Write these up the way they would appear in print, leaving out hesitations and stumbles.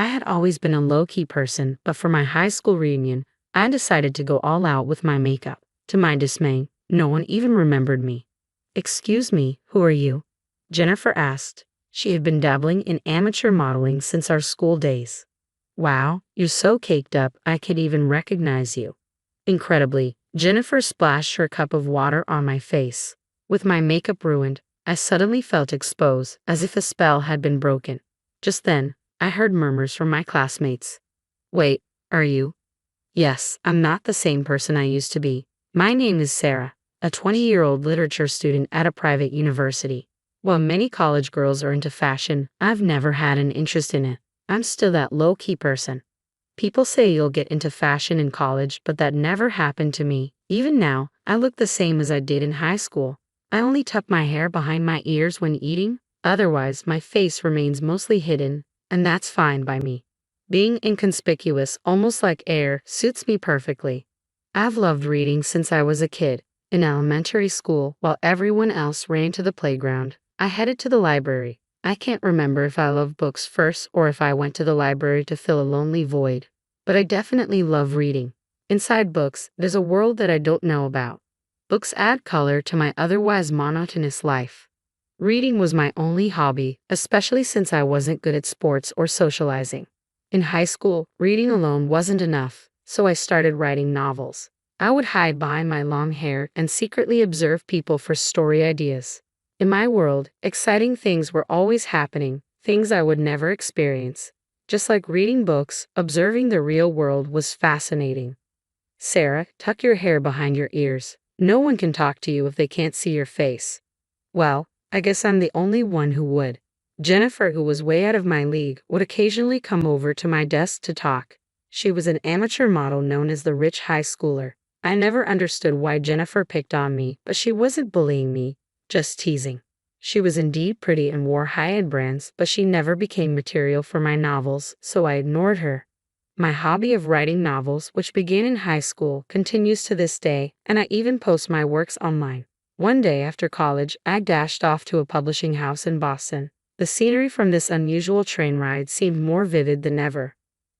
I had always been a low-key person, but for my high school reunion, I decided to go all out with my makeup. To my dismay, no one even remembered me. "Excuse me, who are you?" Jennifer asked. She had been dabbling in amateur modeling since our school days. "Wow, you're so caked up I could even recognize you." Incredibly, Jennifer splashed her cup of water on my face. With my makeup ruined, I suddenly felt exposed, as if a spell had been broken. Just then, I heard murmurs from my classmates. "Wait, are you?" "Yes, I'm not the same person I used to be. My name is Sarah, a 20-year-old literature student at a private university. While many college girls are into fashion, I've never had an interest in it. I'm still that low-key person. People say you'll get into fashion in college, but that never happened to me. Even now, I look the same as I did in high school. I only tuck my hair behind my ears when eating. Otherwise, my face remains mostly hidden, and that's fine by me. Being inconspicuous, almost like air, suits me perfectly. I've loved reading since I was a kid. In elementary school, while everyone else ran to the playground, I headed to the library. I can't remember if I loved books first or if I went to the library to fill a lonely void. But I definitely love reading. Inside books, there's a world that I don't know about. Books add color to my otherwise monotonous life. Reading was my only hobby, especially since I wasn't good at sports or socializing. In high school, reading alone wasn't enough, so I started writing novels. I would hide behind my long hair and secretly observe people for story ideas. In my world, exciting things were always happening, things I would never experience. Just like reading books, observing the real world was fascinating. "Sarah, tuck your hair behind your ears. No one can talk to you if they can't see your face." Well, I guess I'm the only one who would. Jennifer, who was way out of my league, would occasionally come over to my desk to talk. She was an amateur model known as the rich high schooler. I never understood why Jennifer picked on me, but she wasn't bullying me, just teasing. She was indeed pretty and wore high-end brands, but she never became material for my novels, so I ignored her. My hobby of writing novels, which began in high school, continues to this day, and I even post my works online. One day after college, I dashed off to a publishing house in Boston. The scenery from this unusual train ride seemed more vivid than ever.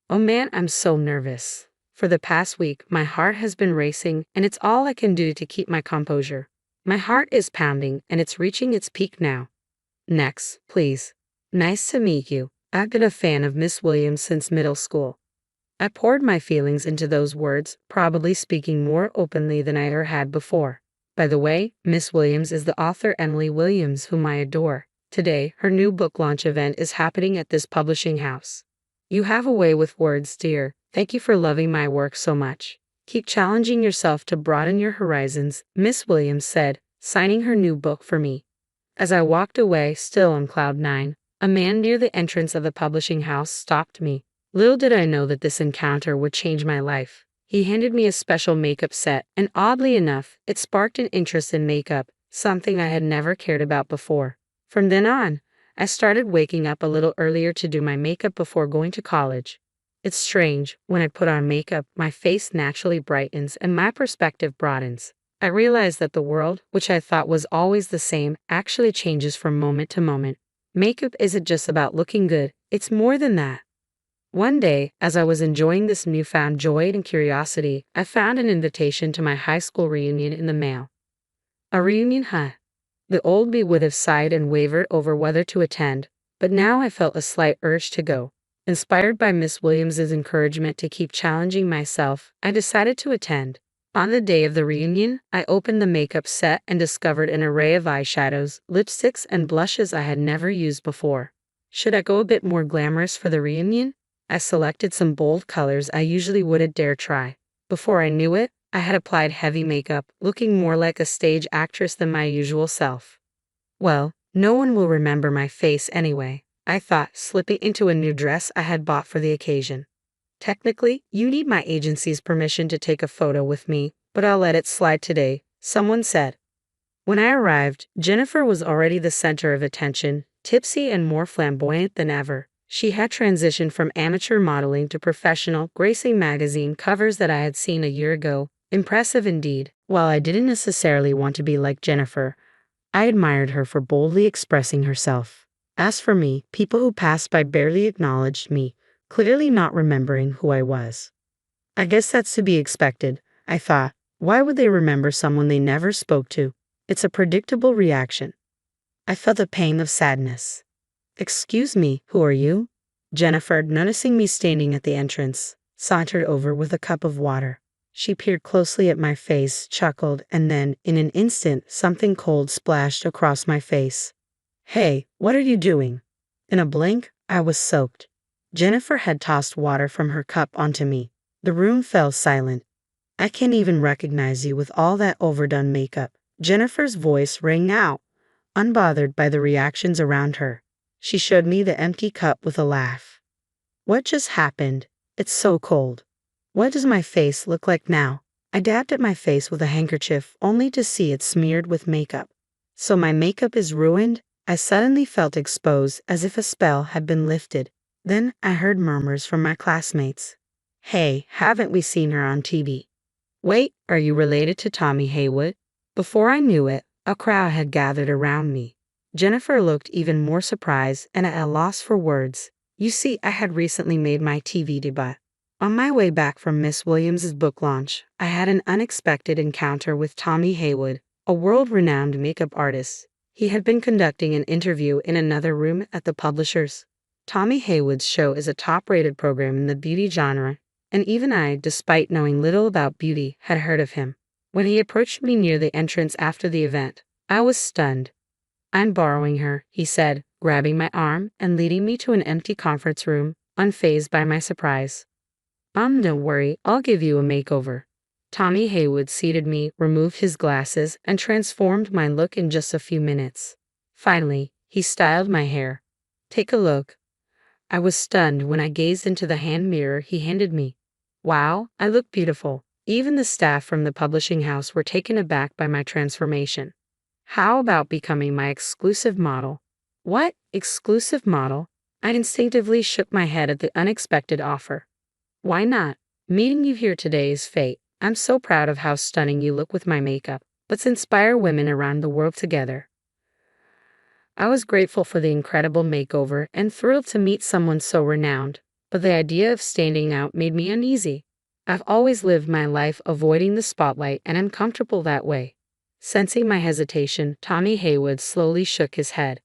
Oh man, I'm so nervous. For the past week, my heart has been racing, and it's all I can do to keep my composure. My heart is pounding, and it's reaching its peak now. "Next, please." "Nice to meet you. I've been a fan of Miss Williams since middle school." I poured my feelings into those words, probably speaking more openly than I ever had before. By the way, Miss Williams is the author Emily Williams, whom I adore. Today, her new book launch event is happening at this publishing house. "You have a way with words, dear. Thank you for loving my work so much. Keep challenging yourself to broaden your horizons," Miss Williams said, signing her new book for me. As I walked away, still on cloud nine, a man near the entrance of the publishing house stopped me. Little did I know that this encounter would change my life. He handed me a special makeup set, and oddly enough, it sparked an interest in makeup, something I had never cared about before. From then on, I started waking up a little earlier to do my makeup before going to college. It's strange, when I put on makeup, my face naturally brightens and my perspective broadens. I realize that the world, which I thought was always the same, actually changes from moment to moment. Makeup isn't just about looking good, it's more than that. One day, as I was enjoying this newfound joy and curiosity, I found an invitation to my high school reunion in the mail. A reunion, huh? The old me would have sighed and wavered over whether to attend, but now I felt a slight urge to go. Inspired by Miss Williams's encouragement to keep challenging myself, I decided to attend. On the day of the reunion, I opened the makeup set and discovered an array of eyeshadows, lipsticks, and blushes I had never used before. Should I go a bit more glamorous for the reunion? I selected some bold colors I usually wouldn't dare try. Before I knew it, I had applied heavy makeup, looking more like a stage actress than my usual self. Well, no one will remember my face anyway, I thought, slipping into a new dress I had bought for the occasion. Technically, you need my agency's permission to take a photo with me, but I'll let it slide today, someone said. When I arrived, Jennifer was already the center of attention, tipsy and more flamboyant than ever. She had transitioned from amateur modeling to professional, gracing magazine covers that I had seen a year ago. Impressive indeed. While I didn't necessarily want to be like Jennifer, I admired her for boldly expressing herself. As for me, people who passed by barely acknowledged me, clearly not remembering who I was. I guess that's to be expected, I thought. Why would they remember someone they never spoke to? It's a predictable reaction. I felt a pang of sadness. Excuse me, who are you? Jennifer, noticing me standing at the entrance, sauntered over with a cup of water. She peered closely at my face, chuckled, and then, in an instant, something cold splashed across my face. Hey, what are you doing? In a blink, I was soaked. Jennifer had tossed water from her cup onto me. The room fell silent. I can't even recognize you with all that overdone makeup. Jennifer's voice rang out, unbothered by the reactions around her. She showed me the empty cup with a laugh. What just happened? It's so cold. What does my face look like now? I dabbed at my face with a handkerchief only to see it smeared with makeup. So my makeup is ruined? I suddenly felt exposed as if a spell had been lifted. Then I heard murmurs from my classmates. Hey, haven't we seen her on TV? Wait, are you related to Tommy Haywood? Before I knew it, a crowd had gathered around me. Jennifer looked even more surprised and at a loss for words. You see, I had recently made my TV debut. On my way back from Miss Williams's book launch, I had an unexpected encounter with Tommy Haywood, a world-renowned makeup artist. He had been conducting an interview in another room at the publishers. Tommy Haywood's show is a top-rated program in the beauty genre, and even I, despite knowing little about beauty, had heard of him. When he approached me near the entrance after the event, I was stunned. I'm borrowing her, he said, grabbing my arm and leading me to an empty conference room, unfazed by my surprise. Don't worry, I'll give you a makeover. Tommy Haywood seated me, removed his glasses, and transformed my look in just a few minutes. Finally, he styled my hair. Take a look. I was stunned when I gazed into the hand mirror he handed me. Wow, I look beautiful. Even the staff from the publishing house were taken aback by my transformation. How about becoming my exclusive model? What? Exclusive model? I instinctively shook my head at the unexpected offer. Why not? Meeting you here today is fate. I'm so proud of how stunning you look with my makeup. Let's inspire women around the world together. I was grateful for the incredible makeover and thrilled to meet someone so renowned, but the idea of standing out made me uneasy. I've always lived my life avoiding the spotlight and I'm comfortable that way. Sensing my hesitation, Tommy Haywood slowly shook his head.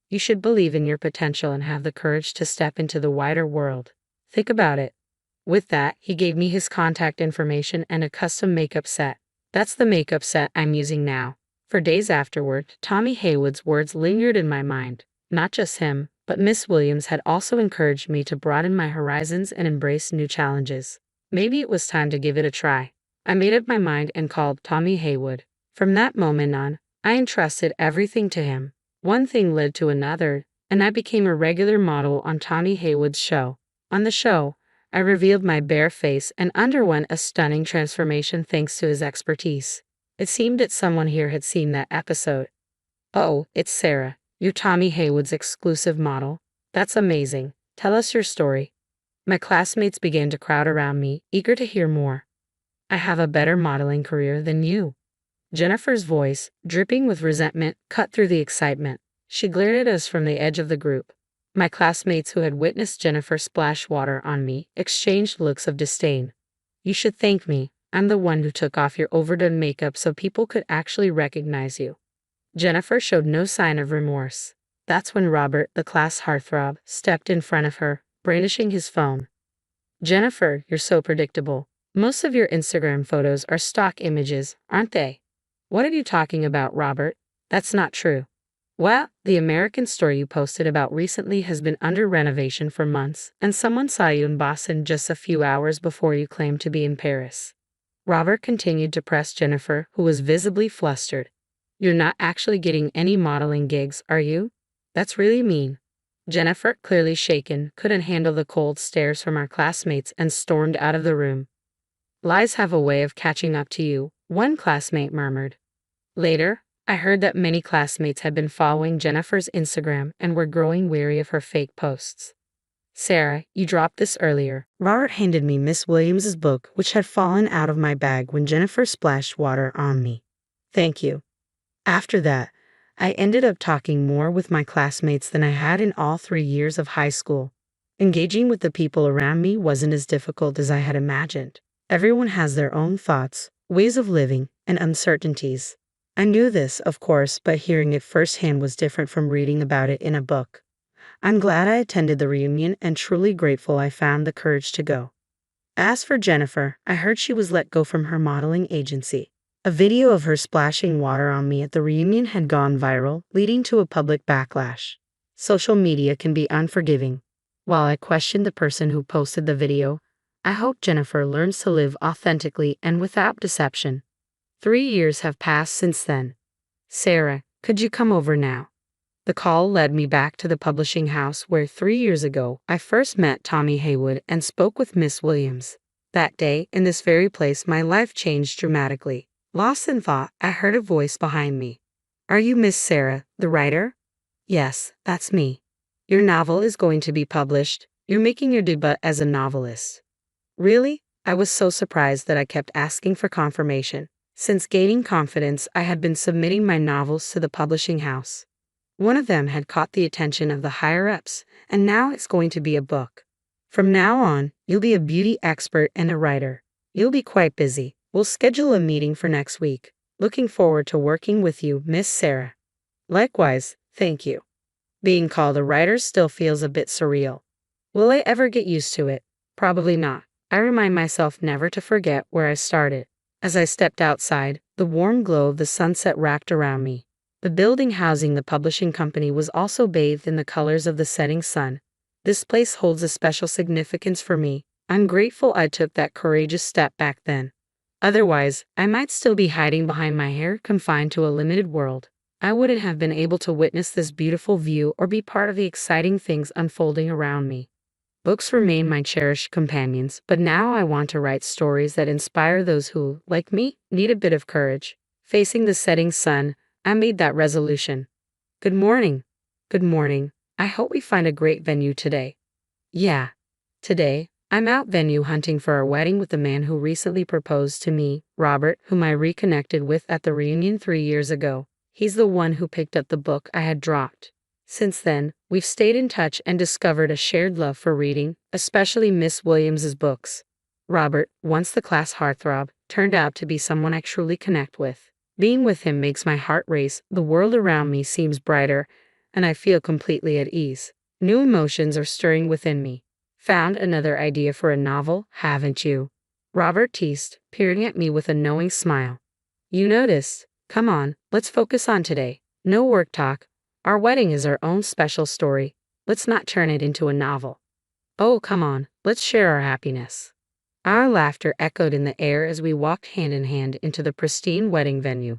You should believe in your potential and have the courage to step into the wider world. Think about it. With that, he gave me his contact information and a custom makeup set. That's the makeup set I'm using now. For days afterward, Tommy Haywood's words lingered in my mind. Not just him, but Miss Williams had also encouraged me to broaden my horizons and embrace new challenges. Maybe it was time to give it a try. I made up my mind and called Tommy Haywood. From that moment on, I entrusted everything to him. One thing led to another, and I became a regular model on Tommy Haywood's show. On the show, I revealed my bare face and underwent a stunning transformation thanks to his expertise. It seemed that someone here had seen that episode. Oh, it's Sarah, you're Tommy Haywood's exclusive model. That's amazing. Tell us your story. My classmates began to crowd around me, eager to hear more. I have a better modeling career than you. Jennifer's voice, dripping with resentment, cut through the excitement. She glared at us from the edge of the group. My classmates who had witnessed Jennifer splash water on me exchanged looks of disdain. You should thank me. I'm the one who took off your overdone makeup so people could actually recognize you. Jennifer showed no sign of remorse. That's when Robert, the class heartthrob, stepped in front of her, brandishing his phone. Jennifer, you're so predictable. Most of your Instagram photos are stock images, aren't they? What are you talking about, Robert? That's not true. Well, the American store you posted about recently has been under renovation for months, and someone saw you in Boston just a few hours before you claimed to be in Paris. Robert continued to press Jennifer, who was visibly flustered. You're not actually getting any modeling gigs, are you? That's really mean. Jennifer, clearly shaken, couldn't handle the cold stares from our classmates and stormed out of the room. Lies have a way of catching up to you, one classmate murmured. Later, I heard that many classmates had been following Jennifer's Instagram and were growing weary of her fake posts. Sarah, you dropped this earlier. Robert handed me Miss Williams's book, which had fallen out of my bag when Jennifer splashed water on me. Thank you. After that, I ended up talking more with my classmates than I had in all 3 years of high school. Engaging with the people around me wasn't as difficult as I had imagined. Everyone has their own thoughts, ways of living, and uncertainties. I knew this, of course, but hearing it firsthand was different from reading about it in a book. I'm glad I attended the reunion and truly grateful I found the courage to go. As for Jennifer, I heard she was let go from her modeling agency. A video of her splashing water on me at the reunion had gone viral, leading to a public backlash. Social media can be unforgiving. While I questioned the person who posted the video, I hope Jennifer learns to live authentically and without deception. 3 years have passed since then. Sarah, could you come over now? The call led me back to the publishing house where 3 years ago I first met Tommy Haywood and spoke with Miss Williams. That day, in this very place, my life changed dramatically. Lost in thought, I heard a voice behind me. Are you Miss Sarah, the writer? Yes, that's me. Your novel is going to be published. You're making your debut as a novelist. Really? I was so surprised that I kept asking for confirmation. Since gaining confidence, I had been submitting my novels to the publishing house. One of them had caught the attention of the higher-ups, and now it's going to be a book. From now on, you'll be a beauty expert and a writer. You'll be quite busy. We'll schedule a meeting for next week. Looking forward to working with you, Miss Sarah. Likewise, thank you. Being called a writer still feels a bit surreal. Will I ever get used to it? Probably not. I remind myself never to forget where I started. As I stepped outside, the warm glow of the sunset wrapped around me. The building housing the publishing company was also bathed in the colors of the setting sun. This place holds a special significance for me. I'm grateful I took that courageous step back then. Otherwise, I might still be hiding behind my hair, confined to a limited world. I wouldn't have been able to witness this beautiful view or be part of the exciting things unfolding around me. Books remain my cherished companions, but now I want to write stories that inspire those who, like me, need a bit of courage. Facing the setting sun, I made that resolution. Good morning. Good morning. I hope we find a great venue today. Yeah. Today, I'm out venue hunting for a wedding with the man who recently proposed to me, Robert, whom I reconnected with at the reunion 3 years ago. He's the one who picked up the book I had dropped. Since then, we've stayed in touch and discovered a shared love for reading, especially Miss Williams's books. Robert, once the class heartthrob, turned out to be someone I truly connect with. Being with him makes my heart race, the world around me seems brighter, and I feel completely at ease. New emotions are stirring within me. Found another idea for a novel, haven't you? Robert teased, peering at me with a knowing smile. You noticed? Come on, let's focus on today. No work talk. Our wedding is our own special story. Let's not turn it into a novel. Oh, come on, let's share our happiness. Our laughter echoed in the air as we walked hand in hand into the pristine wedding venue.